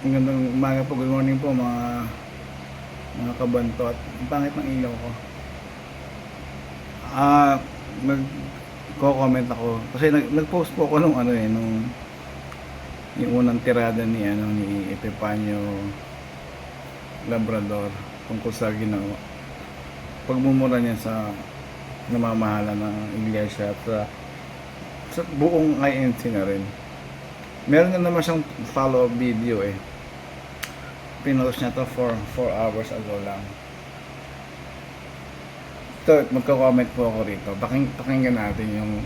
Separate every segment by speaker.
Speaker 1: Magandang umaga po, good morning po mga kabantot. Ang pangit ng ilaw ko. Ah, nagko-comment ako kasi nag-post po ako nung yung unang tirada ni Epifanio Labrador tungkol sa ginawa pagmumura niya sa namamahala ng iglesia at sa buong INC na rin. Meron na naman siyang follow-up video pinost niya to for 4 hours ago lang. Ito, magko-comment po ako rito. Pakinggan natin yung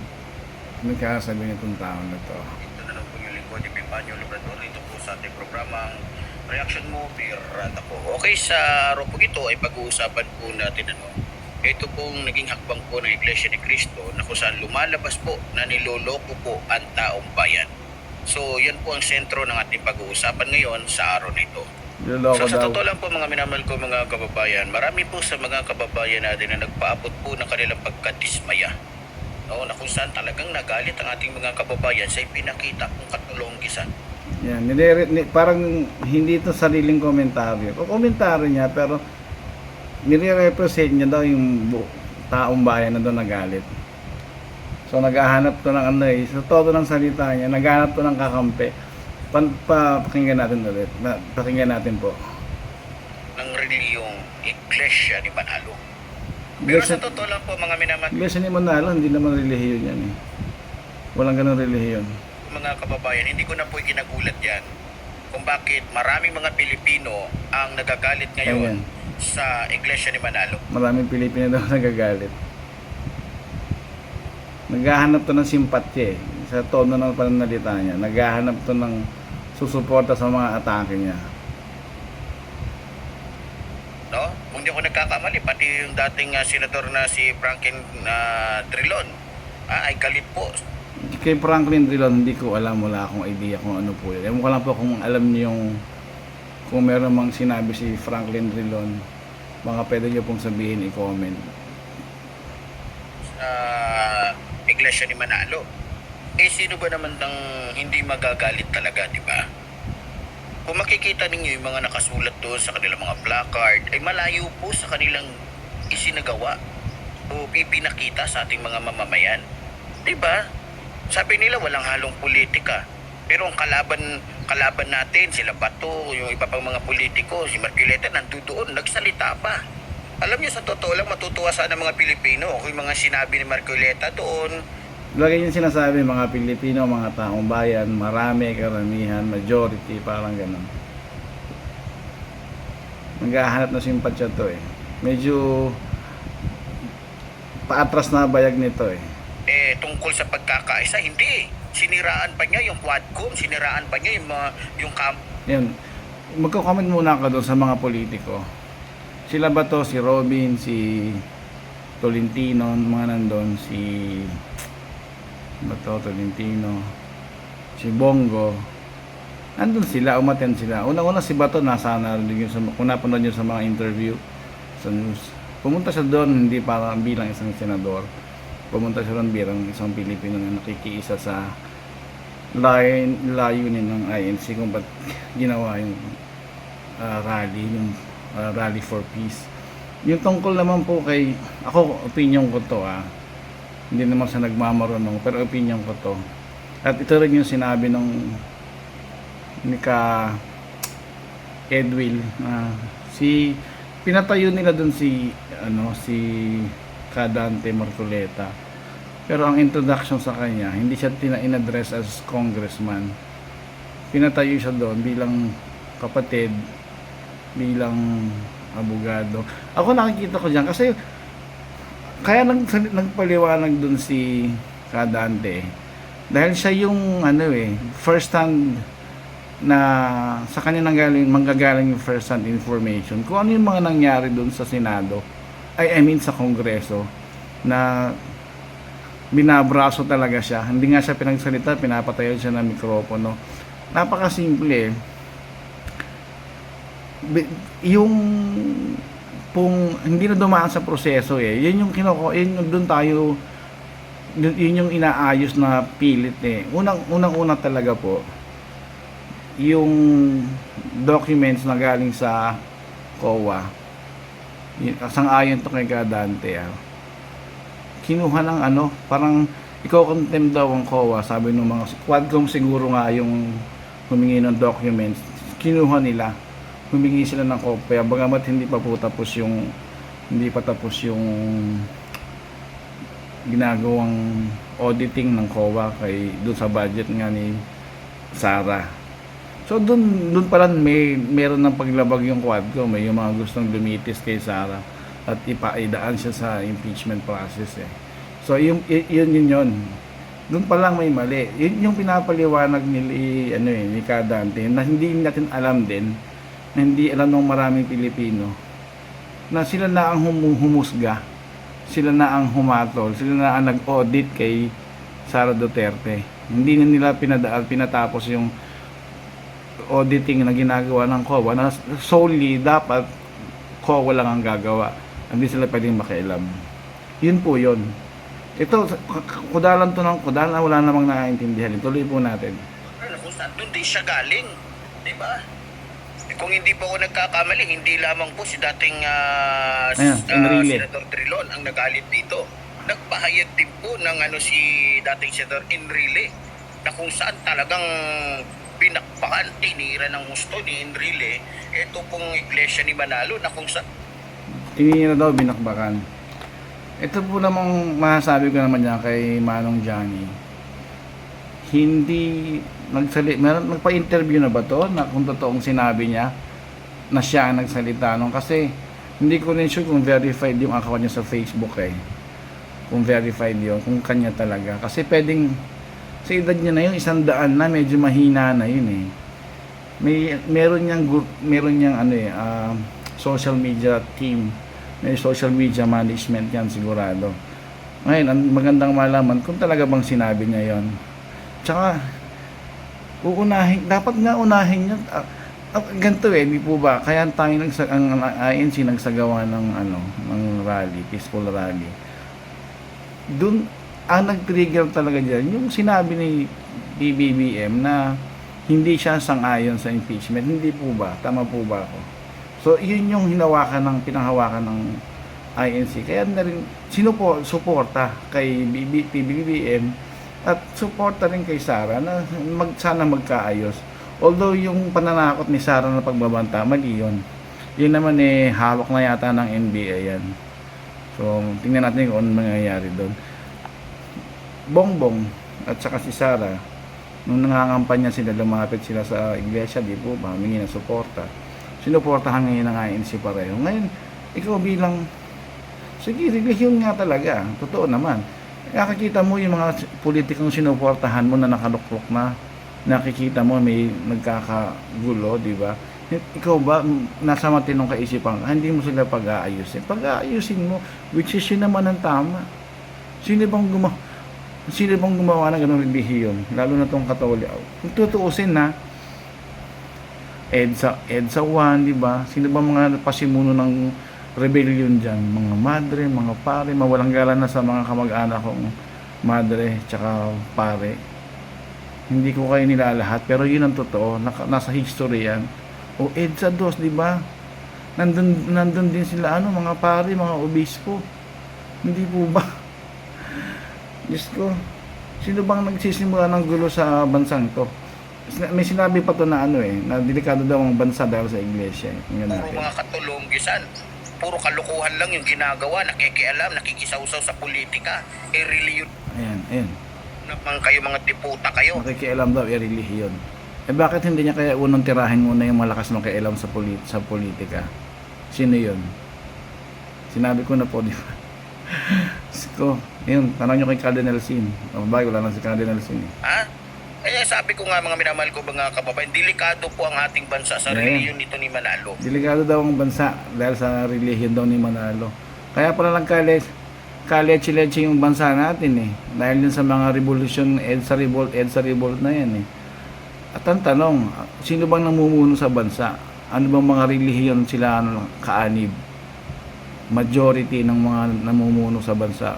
Speaker 1: nagkasabi nitong tao na to.
Speaker 2: Ito na lang po yung lingkod ni Epifanio Labrador dito po sa ating programang Reaction Mo, Pirata po. Okay, sa araw po ito ay pag-uusapan po natin ito pong naging hakbang po ng Iglesia ni Cristo na kung saan lumalabas po na niloloko po ang taong bayan. So, yan po ang sentro ng ating pag-uusapan ngayon sa araw na ito.
Speaker 1: Niloloko
Speaker 2: So, sa
Speaker 1: daw.
Speaker 2: totoo lang po mga minamahal ko mga kababayan, marami po sa mga kababayan natin na nagpaabot po ng kanilang pagkadismaya. No, na kung saan talagang nagalit ang ating mga kababayan sa ipinakita kung katulonggisan.
Speaker 1: Yan, parang hindi ito sariling komentaryo. O komentaryo niya pero nire-represent niya daw yung taong bayan na doon nagalit. So naghahanap to ng sa todo ng salita niya, naghahanap to ng kakampi. Pakinggan natin ulit. Pakinggan natin po.
Speaker 2: Ng reliyong Iglesia ni Manalo. Pero sa totoo lang po mga minamahal
Speaker 1: Iglesia ni Manalo, hindi naman relihiyon yan eh. Walang ganun relihiyon.
Speaker 2: mga kababayan, hindi ko na po ikinagulat yan kung bakit maraming mga Pilipino ang nagagalit ngayon sa Iglesia ni Manalo.
Speaker 1: Maraming Pilipino daw nagagalit. Naghahanap to ng simpatya sa tono ng pananalita niya. Naghahanap to ng susuporta sa mga atake niya.
Speaker 2: No? Kung di ako nagkakamali, pati yung dating senador na si Franklin Drilon ay galit po.
Speaker 1: Kay Franklin Drilon, hindi ko alam, wala akong idea kung ano po yun. Ewan ko lang po kung alam niyo kung meron mang sinabi si Franklin Drilon, baka pwede niyo pong sabihin, i-comment.
Speaker 2: Iglesia ni Manalo. Sino ba naman nang hindi magagalit talaga, di ba? Kung makikita ninyo yung mga nakasulat doon sa kanilang mga placard, ay malayo po sa kanilang isinagawa o pipinakita sa ating mga mamamayan. Di ba? Sabi nila walang halong politika. Pero ang kalaban natin, sila Bato, yung iba pang mga politiko, si Marcoleta, nandoon, nagsalita pa. Alam niyo, sa totoo lang, matutuwa sana mga Pilipino kung yung mga sinabi ni Marcoleta doon.
Speaker 1: Lagi yung sinasabi, mga Pilipino, mga taong bayan, marami, karamihan, majority, parang ganun. Naghahanap na simpatya to Medyo paatras na bayag nito
Speaker 2: Tungkol sa pagkakaisa, hindi. Siniraan pa niya yung Quadcom, siniraan pa niya yung camp.
Speaker 1: Yan. Magko-comment muna ka doon sa mga politiko. Sila ba to? Si Robin, si Tolentino, mga nandun, si Tolentino, si Bongo. Nandun sila, umattend sila. Una-una si Bato, nasa kung napanood nyo sa mga interview sa news. Pumunta siya doon, hindi para bilang isang senador. Pumunta siya doon bilang isang Pilipino na nakikiisa sa layunin ng INC kung ba't ginawa yung rally, yung rally for peace. Yung tungkol naman po kay, ako, opinion ko to hindi naman siya nagmamarunong, pero opinion ko to. At ito rin yung sinabi ni ka Edwil, pinatayo nila dun si Dante Marcoleta. Pero ang introduction sa kanya, hindi siya in-address as congressman. Pinatayo siya doon bilang kapatid, bilang abogado. Ako nakikita ko diyan kasi kaya nagpaliwanag doon si Dante dahil siya yung first hand na sa kanya manggagaling yung first hand information kung ano yung mga nangyari doon sa Senado, I mean sa Kongreso, na binabraso talaga siya. Hindi nga siya pinagsalita, pinapatayo siya ng mikropono. Napakasimple yung hindi na dumaan sa proseso yun yung doon tayo, yun yung inaayos na pilit unang-una talaga po yung documents na galing sa COA, sang-ayon to kay Gadante, kinuha ng ano, parang iko-contempt daw ang COA, sabi ng mga Quadcom siguro nga yung humingi ng documents, kinuha nila, humingi sila ng kopya, bagamat hindi pa tapos yung ginagawang auditing ng COA doon sa budget nga ni Sara. So doon pa lang meron ng paglabag yung Quadcom, yung mga gustong lumitis kay Sara at ipaidaan siya sa impeachment process So yun. Doon pa lang may mali. Yun yung pinapaliwanag ni Kadante na hindi natin alam din, na hindi alam ng maraming Pilipino, na sila na ang humusga, sila na ang humatol, sila na ang nag-audit kay Sara Duterte. Hindi na nila pinatapos yung auditing na ginagawa ng COA na solely dapat COA lang ang gagawa. Hindi sila pwedeng makialam. Yun po yun. Ito, kudalan to ng kudalan na wala namang naiintindihan. Tuloy po natin.
Speaker 2: Ano kung saan doon din siya galing, di ba? Kung hindi po ako nagkakamali, hindi lamang po si dating Senador Trilon ang nagalit dito. Nagpahayag din po ng si dating Senador Enrile na kung saan talagang pinakpakan, tinira ng gusto ni Enrile ito pong iglesia ni Manalo na kung saan
Speaker 1: tinira daw, binakbakan. Ito po namang masasabi ko naman niya kay Manong Johnny. Hindi nagpa-interview na ba to na kung totoong sinabi niya na siya ang nagsalita nung, kasi hindi ko rin sure kung verified yung account niya sa Facebook kung verified yun, kung kanya talaga, kasi pwedeng sa edad niya na yun, 100 na, medyo mahina na yun meron niyang social media team, may social media management yan sigurado. Ngayon, ang magandang malaman kung talaga bang sinabi niya yon. Tsaka dapat nga unahin niya ganito di po ba? Kaya tayo ang INC nagsagawa ng rally, peaceful rally. Doon ang nag-trigger talaga diyan yung sinabi ni BBM na hindi siya sang-ayon sa impeachment. Hindi po ba? Tama po ba ako? So, yun yung pinanghawakan ng INC. Kaya na rin, suporta kay BBM at suporta rin kay Sara na sana magkaayos. Although, yung pananakot ni Sara na pagbabanta, mali yun. Yun naman hawak na yata ng NBA yan. So, tingnan natin kung ano mangyayari doon. Bongbong at saka si Sara, nung nangangampanya sila, lumapit sila sa iglesia, di po ba, humingi ng suporta. Sinuportahan ngayon ng INC pareho. Ngayon, ikaw bilang, sige, relihiyon nga talaga. Totoo naman. Nakikita mo yung mga politikong sinuportahan mo na nakaluklok na, nakikita mo may nagkakagulo, di ba? Ikaw ba, nasa matinong kaisipan, hindi mo sila pag-aayusin. Pag-aayusin mo, which is yun naman ang tama. Sino bang gumawa ng ganong relihiyon? Lalo na tong Katolik. Kung tutuusin na, EDSA 1, di ba? Sino ba mga pasimuno ng rebellion dyan? Mga madre, mga pare, mawalang galang na sa mga kamag-anak kong madre, tsaka pare. Hindi ko kayo nilalahat, pero yun ang totoo. Nasa history yan. O EDSA 2, di ba? Nandun din sila, mga pare, mga obispo. Hindi po ba? Diyos ko, sino bang nagsisimula ng gulo sa bansang to? May sinabi pa to na na delikado daw ang bansa dahil sa iglesia.
Speaker 2: Puro mga katulonggisan, puro kalukuhan lang yung ginagawa, nakikialam, nakikisawsaw sa politika. Reliyon.
Speaker 1: Ayan.
Speaker 2: Naman kayo mga diputa kayo.
Speaker 1: Nakikialam daw, reliyon. Bakit hindi niya kaya unang tirahin muna yung malakas na kialam sa politika? Sino yun? Sinabi ko na po, di ba? So, yun, tanong nyo kay Cardinal Sin. Bago lang si Cardinal Sin.
Speaker 2: Sabi ko nga mga minamahal ko mga kababayan, delikado po ang ating bansa sa reliyon nito ni Manalo.
Speaker 1: Delikado daw ang bansa dahil sa reliyon daw ni Manalo. Kaya pala nagka-leche-leche yung bansa natin Dahil din sa mga revolution, EDSA revolt na yan At ang tanong, sino bang namumuno sa bansa? Ano bang mga reliyon sila kaanib? Majority ng mga namumuno sa bansa.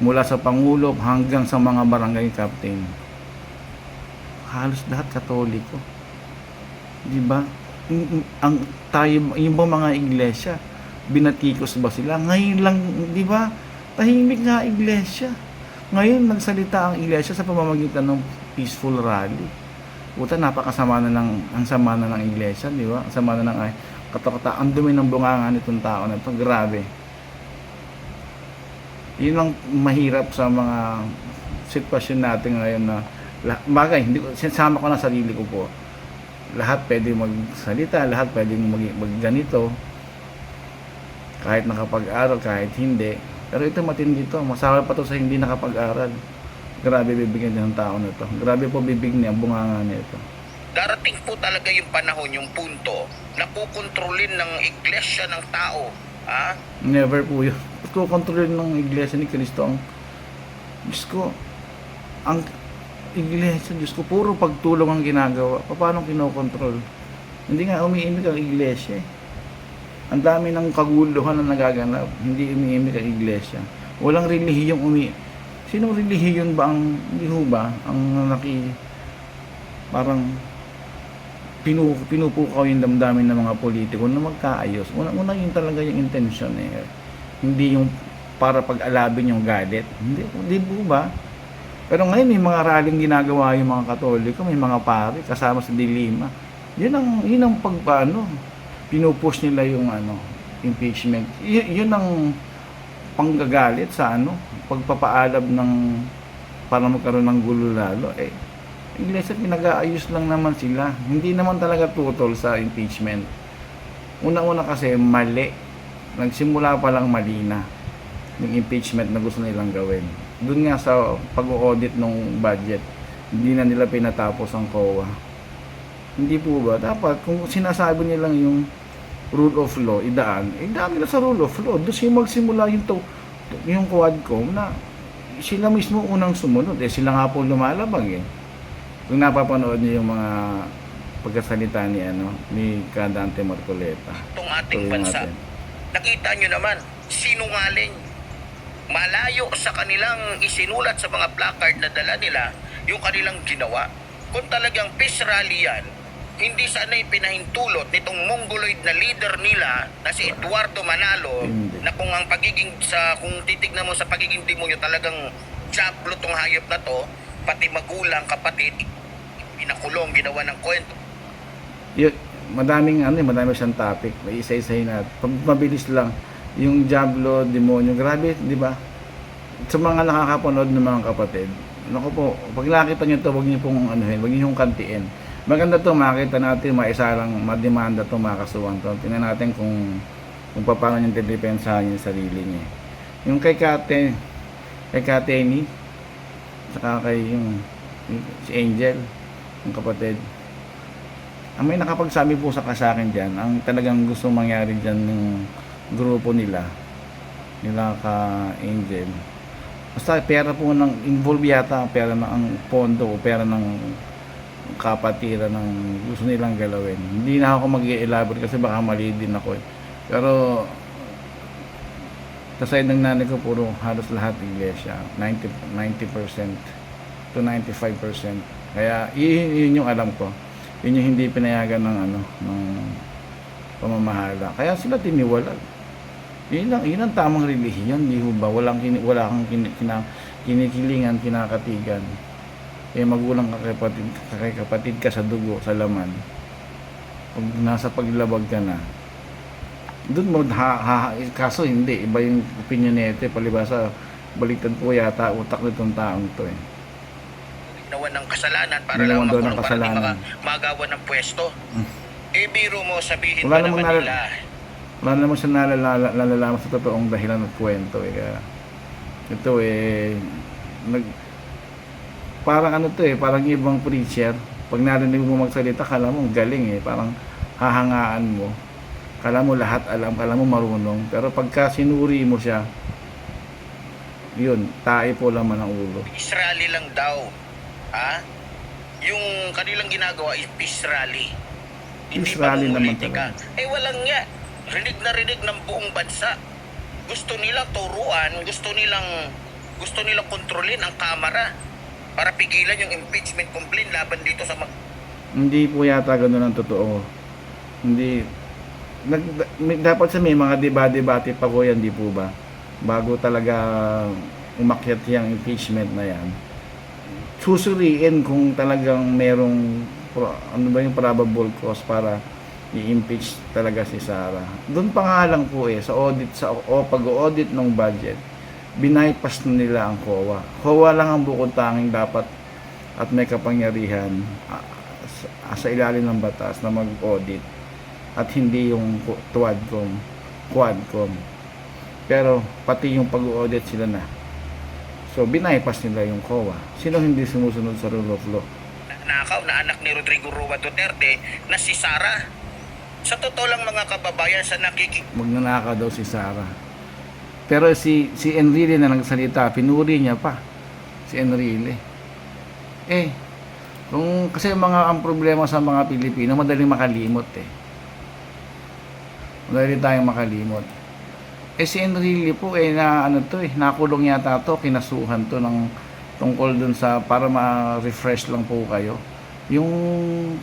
Speaker 1: Mula sa Pangulo hanggang sa mga barangay captain. Halos lahat Katoliko. Di ba? Ang tayo, yung ba mga iglesia, binatikos ba sila? Ngayon lang, di ba? Tahimik nga iglesia. Ngayon, nagsalita ang iglesia sa pamamagitan ng peaceful rally. Puta, napakasama na ang sama na ng iglesia, di ba? Ang sama na ng katakata, ang dumi ng bunganga nitong tao na ito. Grabe. Yun ang mahirap sa mga sitwasyon natin ngayon na bagay, hindi ko, sinasama ko na sarili ko po. Lahat pwede magsalita, lahat pwedeng magganito. Kahit nakapag-aral, kahit hindi. Pero ito matindi to, masama pa to sa hindi nakapag-aral. Grabe bibigyan din ng tao na to. Grabe po bibig niya, bunganga nito.
Speaker 2: Darating po talaga yung panahon, yung punto na kukontrolin ng iglesia ng tao. Ha?
Speaker 1: Never po yun. Kukontrolin ng iglesia ni Cristo ang Diyos ko, ang iglesia, Diyos ko, puro pagtulong ang ginagawa. Paano kinokontrol? Hindi nga umiimik ang iglesia eh. Ang dami ng kaguluhan na nagaganap. Hindi umiimik ang iglesia. Walang relihiyong Sinong relihiyon ba ang, hindi ho ba, ang parang pinupukaw yung damdamin ng mga politiko na magkaayos. Una yun talaga yung intention eh. Hindi yung para pag-alabin yung galit. Hindi po ba? Pero ngayon may mga rallying ginagawa yung mga Katoliko, may mga pari kasama sa dilima. Yun ang pinupush nila yung impeachment. Yun ang panggagalit sa pagpapaalab ng para magkaroon ng gulo lalo. Iglesia, pinag-aayos lang naman sila. Hindi naman talaga tutol sa impeachment. Una-una kasi mali. Nagsimula pa lang mali na yung impeachment na gusto nilang gawin. Doon nga sa pag-audit ng budget, hindi na nila pinatapos ang COA. Hindi po ba? Dapat, kung sinasabi nilang yung rule of law, idaan nila sa rule of law. Doon siya magsimula yung Quadcom na sila mismo unang sumunod. Sila nga po lumalabag eh. Kung napapanood niyo yung mga pagkasalita ni Kadante Marcoleta.
Speaker 2: Itong ating bansa. Nakita nyo naman, sinungaling. Malayo sa kanilang isinulat sa mga placard na dala nila yung kanilang ginawa. Kung talagang peace rally yan, hindi sana pinahintulot nitong mongoloid na leader nila na si Eduardo Manalo na kung titignan mo sa pagiging demonyo talagang jablo tong hayop na to, pati magulang, kapatid, pinakulong, ginawa ng kwento.
Speaker 1: Madami siyang topic. May isa-isahin na. Mabilis lang. Yung Diablo, demonyo. Grabe, di ba? Sa mga nakakapanood ng mga kapatid, naku po, pag nakita nyo to, huwag nyo pong huwag nyo yung kantiin. Maganda to, makita natin, maisalang, mademanda to, makasuhan to. Tingnan natin kung paano nyo tidepensahan yung sarili niya. Yung kay Kateni, saka kay si Angel, yung kapatid. Ang may nakapagsabi po sa akin dyan, ang talagang gusto mangyari dyan ng grupo nila ka Angel. Basta pera po involve yata, pera ang pondo o pera ng kapatiran ng gusto nilang galawin. Hindi na ako mag-i-elaborate kasi baka mali din ako eh. Pero sa side ng nanay ko, puro halos lahat iglesia, 90% to 95%. Kaya yun yung alam ko. Yun yung hindi pinayagan ng pamamahala. Kaya sila tiniwalag. Yun ang tamang relihiyon, di ba? Wala kang kinikilingan, kinakatigan. Magulang kay kapatid ka sa dugo, sa laman. Pag nasa paglabag ka na, doon mo kaso hindi, iba yung opinion nito, palibasa baliktad po yata utak nitong taong to eh.
Speaker 2: Ginawa ng kasalanan para lang makulong, para di magawa ng pwesto. Biro mo, sabihin
Speaker 1: wala
Speaker 2: ba naman nila?
Speaker 1: Wala naman siya nalalaman sa totoong dahilan at kwento eh. Kaya ito parang parang ibang preacher. Pag narinig mo magsalita, kala mo galing eh. Parang hahangaan mo. Kala mo lahat alam, kala mo marunong. Pero pagka sinuri mo siya, yun, tae po laman ang ulo.
Speaker 2: Israeli lang daw. Ha? Yung kanilang ginagawa is peace rally. Hindi pa politika. Walang nga. Rinig na rinig ng buong bansa. Gusto nilang turuan, gusto nilang kontrolin ang kamera para pigilan yung impeachment complaint laban dito sa
Speaker 1: Hindi po yata gano'n ang totoo. Hindi, dapat sa may mga debate pa po yan, di po ba? Bago talaga umakyat yung impeachment na yan. Susuriin kung talagang merong ano ba yung probable cause para i-impeach talaga si Sara. Doon pa nga lang po sa audit o pag-audit ng budget, binaypas na nila ang COA. COA lang ang bukod tanging dapat at may kapangyarihan sa ilalim ng batas na mag-audit at hindi yung Quadcom. Pero pati yung pag-audit sila na. So binaypas nila yung COA. Sino hindi sumusunod sa rule of law?
Speaker 2: Nakaw na anak ni Rodrigo Roa Duterte na si Sara. Sa totoo lang mga kababayan sa
Speaker 1: Magnanakaw daw si Sara. Pero si Enrile na nagsalita, pinuri niya pa si Enrile. Kasi ang problema sa mga Pilipino, madaling makalimot Madali tayong makalimot. Si Enrile po nakulong yata to, kinasuhan to ng tungkol dun sa para ma-refresh lang po kayo. Yung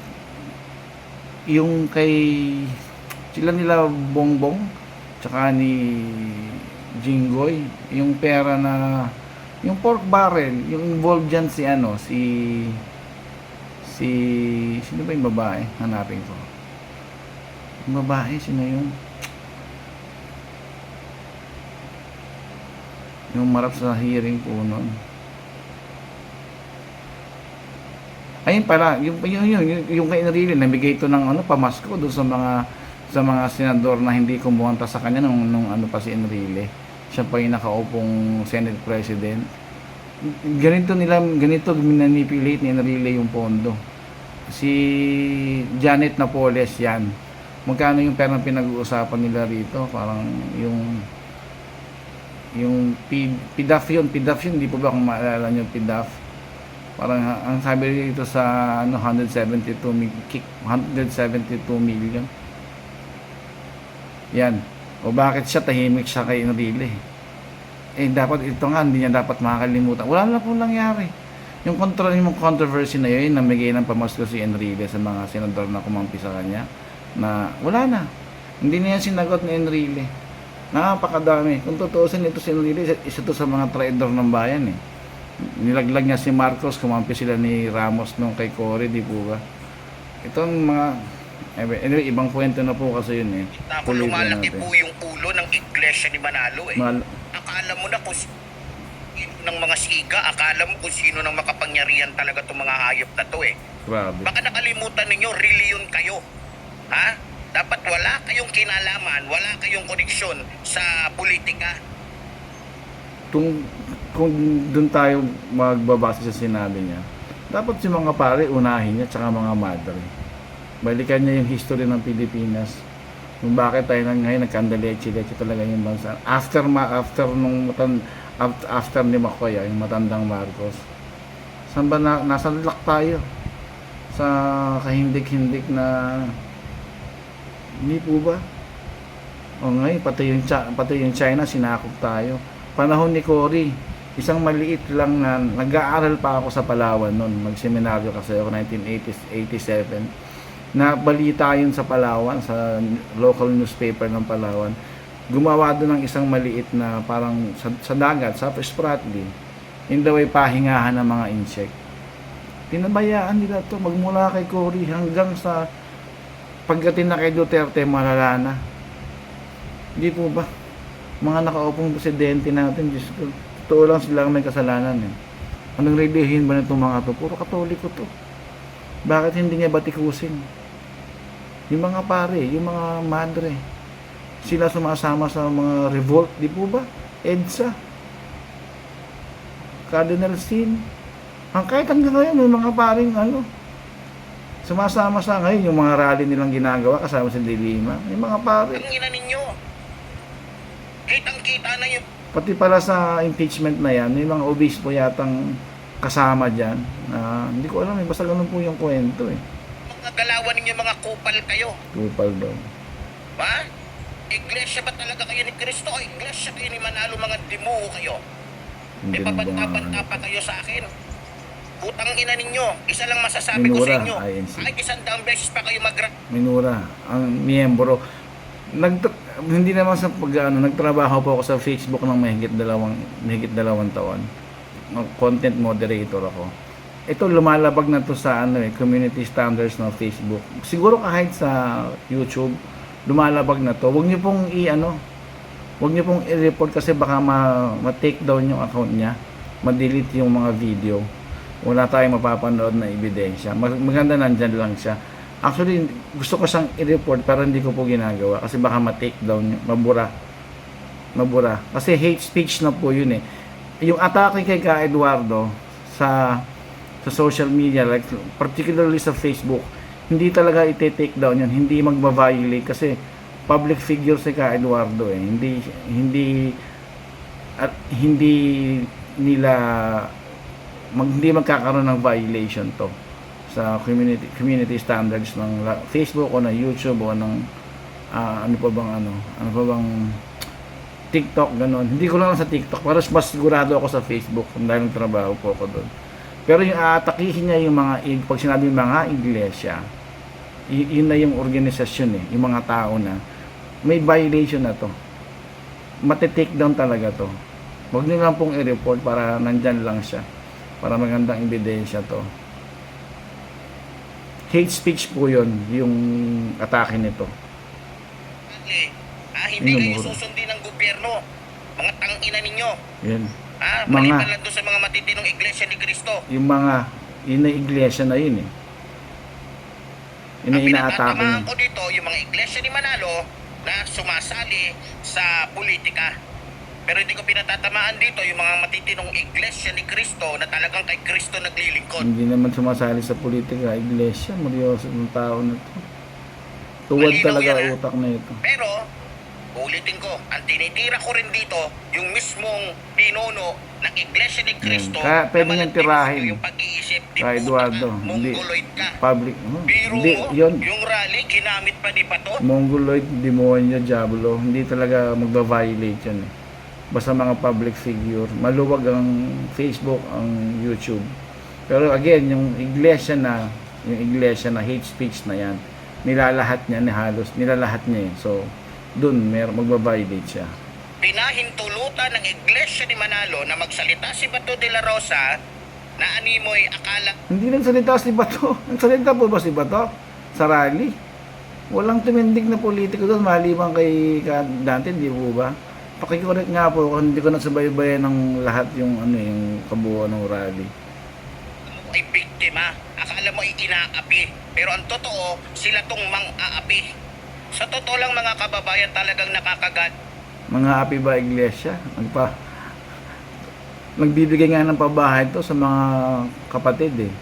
Speaker 1: kay sila nila Bongbong tsaka ni Jinggoy, yung pera na yung pork barrel, yung involved dyan si sino ba yung babae? Hanapin ko. Yung babae, sino yun? Yung marap sa hearing po nun. Ayun pala, yung kay Enrile, nabigay ito ng pamasko doon sa mga senador na hindi kumuha sa kanya nung pa si Enrile. Siya pa yung nakaupong Senate President. Ganito manipulate ni Enrile yung pondo. Si Janet Napoles yan. Magkano yung perang pinag-uusapan nila rito? Parang yung PDAF yun, hindi po ba kung maalala nyo PDAF? Parang ang sabi dito sa 172 million. Yan. O bakit siya tahimik siya kay Enrile? Dapat ito nga, hindi niya dapat makakalimutan. Wala na pong nangyari. Yung controversy na yun, namigay ng pamasko si Enrile sa mga senador na kumampi sa kanya, na wala na. Hindi niya sinagot ni Enrile. Napakadami. Kung tutuusin ito si Enrile, isa to sa mga traidor ng bayan Nilaglag niya si Marcos, kumampi sila ni Ramos nung kay Cory, di po ba? Itong mga anyway, ibang kwento na po kasi yun
Speaker 2: Tapos lumalaki po yung ulo ng iglesia ni Manalo Akala mo na kung ng mga siga, akala mo kung sino ng makapangyarihan talaga itong mga hayop na to
Speaker 1: Grabe.
Speaker 2: Baka nakalimutan ninyo, reliyon kayo. Ha? Dapat wala kayong kinalaman, wala kayong koneksyon sa politika.
Speaker 1: Kung doon tayo magbabase sa sinabi niya, dapat si mga pare unahin niya tsaka mga madre. Balikan niya yung history ng Pilipinas. Kung bakit tayo ngayon nagkandaleche-leche talaga yung bansa. After ni Macoy, yung matandang Marcos. Saan ba nasa lak tayo? Sa kahindik-hindik na hindi po ba? Ngayon pati yung China sinakop tayo. Panahon ni Cory, isang maliit lang na nag-aaral pa ako sa Palawan noon, magseminaryo kasi ako 1987. Na balita yun sa Palawan, sa local newspaper ng Palawan. Gumawa doon ng isang maliit na parang sa dagat, sa Spratly. Yun daw ay pahingahan ng mga insect. Pinabayaan nila to magmula kay Cory hanggang sa pagdating na kay Duterte, malala na. Hindi po ba? Mga nakaupong presidente natin, Diyos ko, totoo lang sila may kasalanan Anong relihiyon ba nitong mga to? Puro Katoliko to. Bakit hindi niya batikusin? Yung mga pare, yung mga madre, sila sumasama sa mga revolt, di po ba? EDSA, Cardinal Sin, kahit hanggang ngayon, yung mga paring sumasama sa ngayon, yung mga rally nilang ginagawa, kasama si De Lima, yung mga pare.
Speaker 2: Ang ina ninyo, kitang-kita na yung
Speaker 1: Pati pala sa impeachment na yan, may mga obispo yatang kasama dyan. Hindi ko alam, basta ganun po yung kwento
Speaker 2: mga galawan ninyo, mga kupal kayo.
Speaker 1: Kupal daw.
Speaker 2: Ba? Iglesia ba talaga kayo ni Cristo? O iglesia kayo ni Manalo, mga dimuho kayo?
Speaker 1: Hindi
Speaker 2: May papanta-panta pa kayo sa akin. Putang ina ninyo. Isa lang masasabi ko
Speaker 1: Minura,
Speaker 2: sa inyo.
Speaker 1: INC.
Speaker 2: Kahit 100 beses pa kayo
Speaker 1: Minura, ang miyembro. Hindi naman sa nagtrabaho po ako sa Facebook ng mahigit dalawang taon. Content moderator ako. Ito lumalabag na to sa community standards ng Facebook. Siguro kahit sa YouTube lumalabag na to. Huwag niyo pong huwag niyo pong i-report kasi baka ma-take down yung account niya, ma-delete yung mga video. Wala tayong mapapanood na ebidensya. Maganda nandyan lang siya. Actually, gusto ko siyang i-report pero hindi ko po ginagawa kasi baka ma-take down yun. Mabura. Kasi hate speech na po yun eh. Yung atake kay Ka Eduardo sa social media, like particularly sa Facebook, hindi talaga i-take down yun. Hindi magba-violate kasi public figure si Ka Eduardo eh. Hindi nila hindi magkakaroon ng violation to sa community standards ng Facebook o ng YouTube o ng ano pa bang TikTok, ganon. Hindi ko lang sa TikTok, pero mas sigurado ako sa Facebook dahil trabaho po ako doon. Pero yung aatakihin niya yung pag sinabi yung mga iglesia, yun na yung organisasyon eh, yung mga tao na may violation na to. Mati-take down talaga to. Huwag niyo lang pong i-report para nandyan lang siya. Para magandang ebidensya to. Hate speech po yun, yung atake nito.
Speaker 2: Hindi kayo susundin ng gobyerno. Mga tangina ninyo.
Speaker 1: Yan.
Speaker 2: Maliban lang doon sa mga matitinong iglesia ni Cristo.
Speaker 1: Yun na iglesia na yun eh.
Speaker 2: Ang pinatatamaan ko dito, yung mga iglesia ni Manalo na sumasali sa politika. Pero hindi ko pinatatamaan dito yung mga matitinong iglesia ni Cristo na talagang kay Cristo naglilingkod.
Speaker 1: Hindi naman sumasali sa politika, iglesia, seryoso ng tao na to. Tuwad talaga utak na ito.
Speaker 2: Pero, ulitin ko, ang tinitira ko rin dito, yung mismong pinuno ng iglesia ni Cristo,
Speaker 1: kaya pwede niyang tirahin.
Speaker 2: Yung pag-iisip,
Speaker 1: Ka Eduardo,
Speaker 2: mongoloid ka.
Speaker 1: Public,
Speaker 2: Biro
Speaker 1: hindi,
Speaker 2: mo,
Speaker 1: yun,
Speaker 2: yung rally, ginamit pa ni Bato.
Speaker 1: mongoloid, demonyo, diablo, hindi talaga magba-violate yan eh. Basta mga public figure, maluwag ang Facebook, ang YouTube. Pero again, yung iglesia na hate speech na yan, nilalahat niya eh. So, dun magba-violate siya.
Speaker 2: Pinahintulutan ng iglesia ni Manalo na magsalita si Bato de la Rosa na animoy akala.
Speaker 1: Hindi nagsalita si Bato. Nagsalita po ba si Bato sa rally? Walang tumindig na politiko doon, maliban kay Dante, di po ba? Pakicorrect nga po, hindi ko nasubaybayan ng lahat yung yung kabuuan ng rally.
Speaker 2: Ay biktima, akala mo ay inaapi. Pero ang totoo, sila tong mang-aapi. Sa totoo lang mga kababayan, talagang nakakagat.
Speaker 1: Mga api ba iglesia? Nagbibigay nga ng pabahay to sa mga kapatid eh.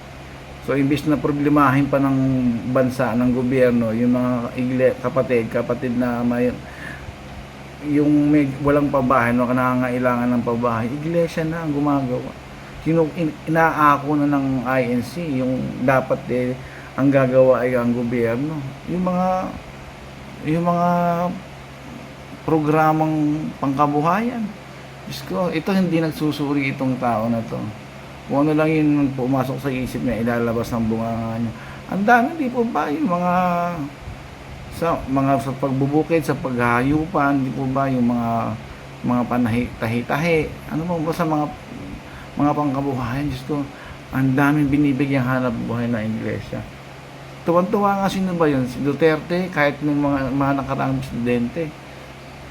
Speaker 1: So imbis na problemahin pa ng bansa, ng gobyerno, yung mga kapatid na yung may walang pabahay, nangangailangan ng pabahay, iglesia na ang gumagawa. Inaako na ng INC, yung dapat ang gagawa ay ang gobyerno. Yung mga programang pangkabuhayan. Diyos ko, ito hindi nagsusuri itong tao na to. Kung ano lang yun pumasok sa isip niya, ilalabas ng bunganga niya. Ang dami, di po ba yung sa pagbubukid, sa paghahayupan, di po ba yung mga tahi-tahi, ano mo ba sa mga pangkabuhayan. Diyos ko, ang daming binibigyang hanap buhay na iglesia. Tuwan-tuwa nga, sino ba yun? Si Duterte, kahit ng mga nakaraang presidente.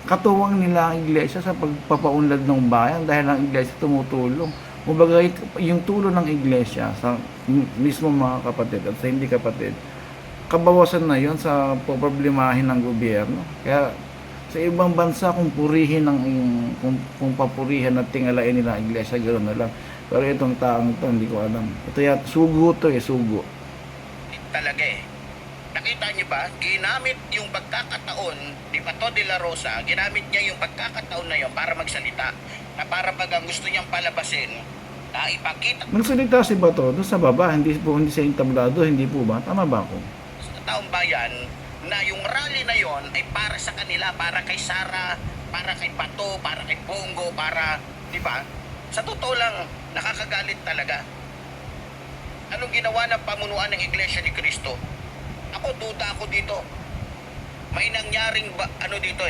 Speaker 1: Katuwang nila ang iglesia sa pagpapaunlad ng bayan dahil ang iglesia tumutulong. Kumbaga, yung tulong ng iglesia sa mismo mga kapatid at sa hindi kapatid, kabawasan na yon sa problemahin ng gobyerno. Kaya sa ibang bansa, kung papurihan at tingalain nila ang iglesia, gano'n na lang. Pero itong taong ito, hindi ko alam. Ito sugo to sugo.
Speaker 2: Talaga eh. Nakita niyo ba, ginamit yung pagkakataon ni Bato de la Rosa, ginamit niya yung pagkakataon na yon para magsalita, na para pag gusto niyang palabasin, na ipakita
Speaker 1: Nagsalita si Bato doon sa baba, hindi sa entablado, hindi po ba? Tama ba ako?
Speaker 2: sa taong bayan na yung rally na yon ay para sa kanila, para kay Sara, para kay Bato, para kay Bongo, para, di ba? Sa totoo lang, nakakagalit talaga. anong ginawa ng pamunuan ng Iglesia ni Cristo. Ako, duda ako dito. May nangyaring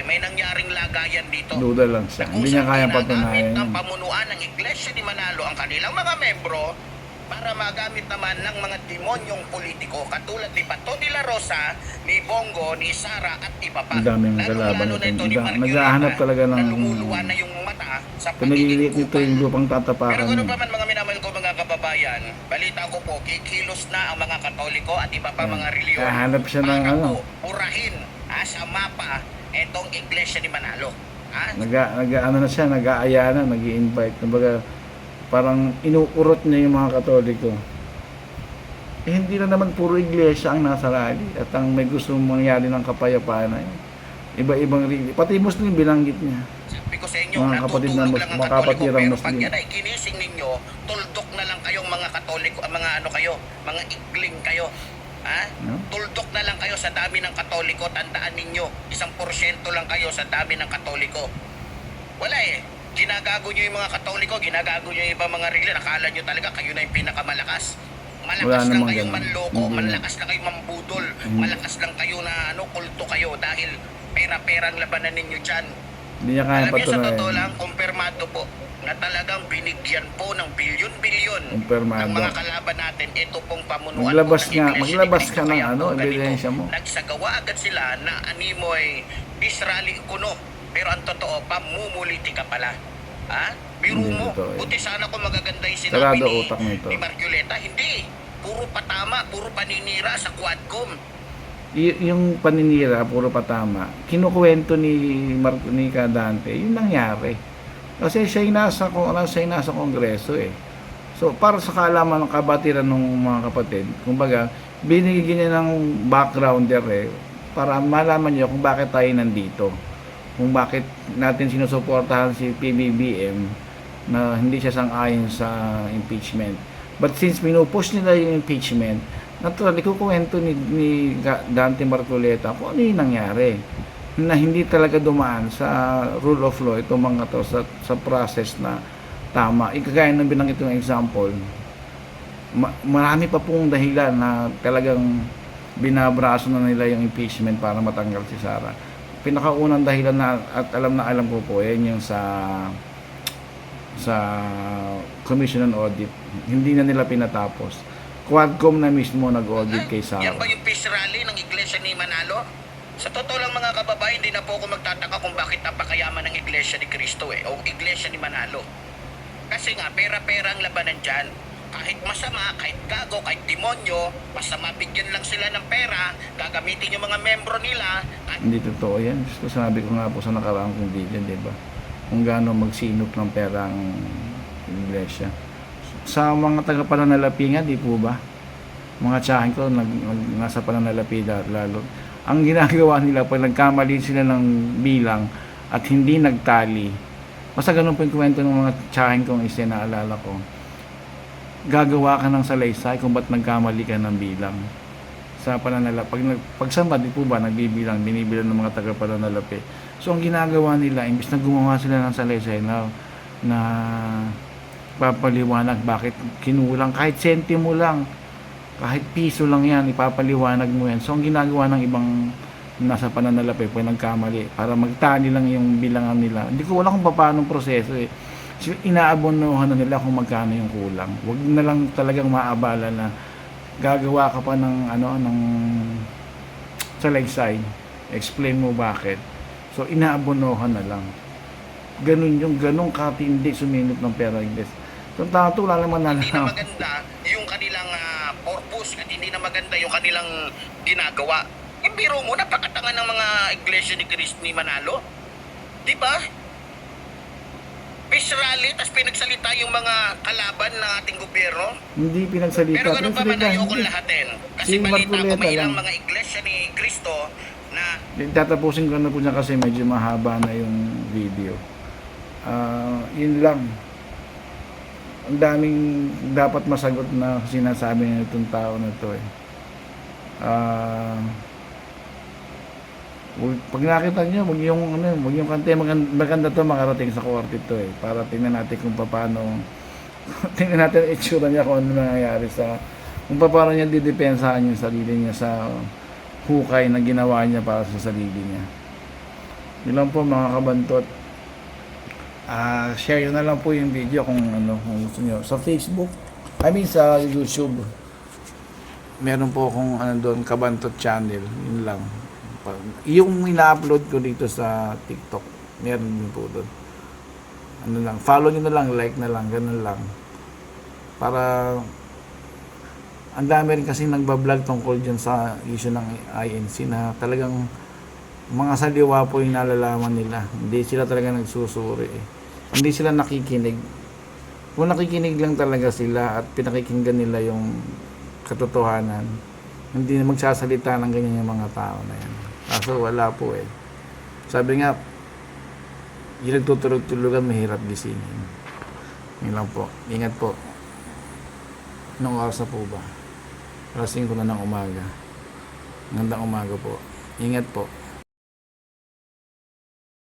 Speaker 2: may nangyaring lagayan dito.
Speaker 1: Duda lang siya. Hindi niya kaya patunayan
Speaker 2: ng
Speaker 1: yun.
Speaker 2: pamunuan ng Iglesia ni Manalo ang kanilang mga membro para magamit naman ng mga demonyong politiko katulad ni Bato de la Rosa, ni Bongo, ni Sara at iba pa.
Speaker 1: Ang daming kalaban nito. Naghahanap talaga ng...
Speaker 2: Lumuluwa na yung mata sa
Speaker 1: Pinagiliit nito yung lupang
Speaker 2: pero
Speaker 1: tatapakan
Speaker 2: ganoon
Speaker 1: niya.
Speaker 2: pa man mga minamahal ko mga kababayan, balita ko po, kikilos na ang mga Katoliko at iba pa mga reliyon.
Speaker 1: Hahanap siya ng
Speaker 2: para
Speaker 1: ano.
Speaker 2: po purahin sa mapa itong Iglesia ni Manalo.
Speaker 1: Ano na siya, nag-aaya na, nag-i-invite. Kumbaga, parang inuurot niya yung mga Katoliko. Eh, hindi na naman puro iglesia ang nasa rally at ang may gusto mangyari ng kapayapaan na yun. Iba-ibang religion. Pati Muslim binanggit niya.
Speaker 2: Sabi ko sa inyo,
Speaker 1: Mga kapatid na
Speaker 2: natutulog lang ang
Speaker 1: mga
Speaker 2: Katoliko,
Speaker 1: kapatirang
Speaker 2: pero pag
Speaker 1: Muslim.
Speaker 2: yan ay ginising ninyo, tuldok na lang kayong mga Katoliko, mga ano kayo, mga igling kayo.
Speaker 1: No?
Speaker 2: Tuldok na lang kayo sa dami ng Katoliko, tandaan ninyo, 1% lang kayo sa dami ng Katoliko. Wala eh. Ginagago nyo yung mga Katoliko, ginagago nyo yung ibang mga religion. Akala nyo talaga kayo na yung pinakamalakas. Malakas
Speaker 1: Wala
Speaker 2: lang
Speaker 1: namang
Speaker 2: kayong
Speaker 1: ganun.
Speaker 2: manloko,
Speaker 1: Hindi.
Speaker 2: malakas lang kayong mambudol,
Speaker 1: Hindi.
Speaker 2: malakas lang kayo na kulto kayo dahil pera-perang labanan ninyo dyan.
Speaker 1: Hindi niya kaya
Speaker 2: Alam niyo, sa totoo
Speaker 1: patunayan.
Speaker 2: lang, kumpirmado po na talagang binigyan po ng bilyon-bilyon
Speaker 1: Kumpirmado.
Speaker 2: ng mga kalaban natin. Ito pong pamunuan
Speaker 1: Maglabas
Speaker 2: po ng
Speaker 1: nga,
Speaker 2: Iglesia
Speaker 1: maglabas
Speaker 2: ni Cristo.
Speaker 1: ka ng
Speaker 2: Kaya
Speaker 1: ano,
Speaker 2: po ganito,
Speaker 1: ebidensya mo.
Speaker 2: Nagsagawa agad sila na animoy Israeli kuno. Pero ang totoo, pamumuliti ka pala. Biro
Speaker 1: Hindi
Speaker 2: mo.
Speaker 1: totoo eh.
Speaker 2: Buti sana kung magaganda yung sinabi
Speaker 1: Sarado
Speaker 2: ni,
Speaker 1: utak nito.
Speaker 2: ni Marculeta. Hindi. Puro patama, puro paninira sa Quadcom.
Speaker 1: Yung paninira, puro patama, kinukwento ni Dante, yun nangyari. Kasi siya yung nasa kongreso eh. So, para sa kaalaman ng kabatiran ng mga kapatid, kumbaga, binigyan niya ng backgrounder eh, para malaman niyo kung bakit tayo nandito. Kung bakit natin sinusuportahan si PBBM na hindi siya sang-ayon sa impeachment. But since pinupush nila yung impeachment, naturally, kukwento ni Dante Marcoleta kung ano yung nangyari. Na hindi talaga dumaan sa rule of law itong mga to sa process na tama. Ikagaya ng binanggit yung example, marami pa pong dahilan na talagang binabraso na nila yung impeachment para matanggal si Sara. Pinakaunang dahilan at alam ko po, yan yung sa Commission on Audit. Hindi na nila pinatapos. Quadcom na mismo nag-audit kay Sara.
Speaker 2: Yan ba yung peace rally ng Iglesia ni Manalo? Sa totoo lang mga kababayan, hindi na po ako magtataka kung bakit napakayaman ng Iglesia ni Cristo o Iglesia ni Manalo. Kasi nga, pera-pera ang labanan dyan. Kahit masama, kahit gago, kahit demonyo, basta mabigyan lang sila ng pera, gagamitin yung mga membro nila.
Speaker 1: Hindi totoo yan. Gusto sabi ko nga po sa nakaraang kong video, di ba? Kung gaano magsinop ng pera ang iglesia. Sa mga taga-pananalapi nga, di po ba? Mga tsahin ko, nasa pananalapi lalo. Ang ginagawa nila, pag nagkamali sila ng bilang at hindi nagtali, basta ganun po yung kwento ng mga tsahin kong isinaalala ko, gagawa ka ng salaysay kung ba't nagkamali ka ng bilang sa pananalapi. Pagsamba, di po ba, binibilang ng mga taga-pananalapi. So, ang ginagawa nila, imbis na gumawa sila ng salaysay na papaliwanag bakit kinulang, kahit sentimo lang, kahit piso lang yan, ipapaliwanag mo yan. So, ang ginagawa ng ibang nasa pananalapi, pag nagkamali, para magtali lang yung bilangan nila. Hindi ko wala kung paano proseso eh. So, inaabonohan na nila kung magkano yung kulang. Huwag na lang talagang maabala na gagawa ka pa ng salaysay. Explain mo bakit. So, inaabonohan na lang. Ganun katindi suminop ng pera Ingles. So, tato lang naman na
Speaker 2: Hindi na maganda yung kanilang purpose at hindi na maganda yung kanilang ginagawa. Yung biro mo, napakatanga ng mga Iglesia ni Cristo ni Manalo. Di ba? Peace rally, tapos pinagsalita yung mga kalaban ng ating gobyerno.
Speaker 1: Hindi pinagsalita.
Speaker 2: Pero ganun pa man,
Speaker 1: Pinagsalita,
Speaker 2: ayokong
Speaker 1: hindi.
Speaker 2: lahatin. Kasi
Speaker 1: Si
Speaker 2: balita ko
Speaker 1: Marcoleta
Speaker 2: may ilang
Speaker 1: lang.
Speaker 2: mga Iglesia ni Cristo na
Speaker 1: Tatapusin ko na po niya kasi medyo mahaba na yung video. Yun lang. Ang daming dapat masagot na sinasabi nitong tao na to eh. Pag nakita niyo, wag yung kante maganda to makarating sa korte to eh. Para tingnan natin kung paano tingnan natin itsura niya kung ano nangyayari sa kung paano niya didepensahan yung sarili niya sa hukay na ginawa niya para sa sarili niya. Yun lang po mga kabantot. Share nyo na lang po yung video kung kung gusto nyo. Sa Facebook, sa YouTube, meron po akong doon, Kabantot channel. Yun lang. Yung ina-upload ko dito sa TikTok, meron din po doon. Follow nyo na lang, like na lang, ganun lang. Para ang dami rin kasi nagbablog tungkol dyan sa issue ng INC na talagang mga saliwa po yung nalalaman nila. Hindi sila talaga nagsusuri eh. Hindi sila nakikinig. Kung nakikinig lang talaga sila at pinakikinggan nila yung katotohanan, hindi na magsasalita ng ganyan yung mga tao na yan. Kaso wala po eh. Sabi nga, yung nagtutulog-tulugan mahirap gisingin. Yun lang po. Ingat po. Anong oras na po ba? Alas 5 na ng umaga. Magandang umaga po. Ingat po.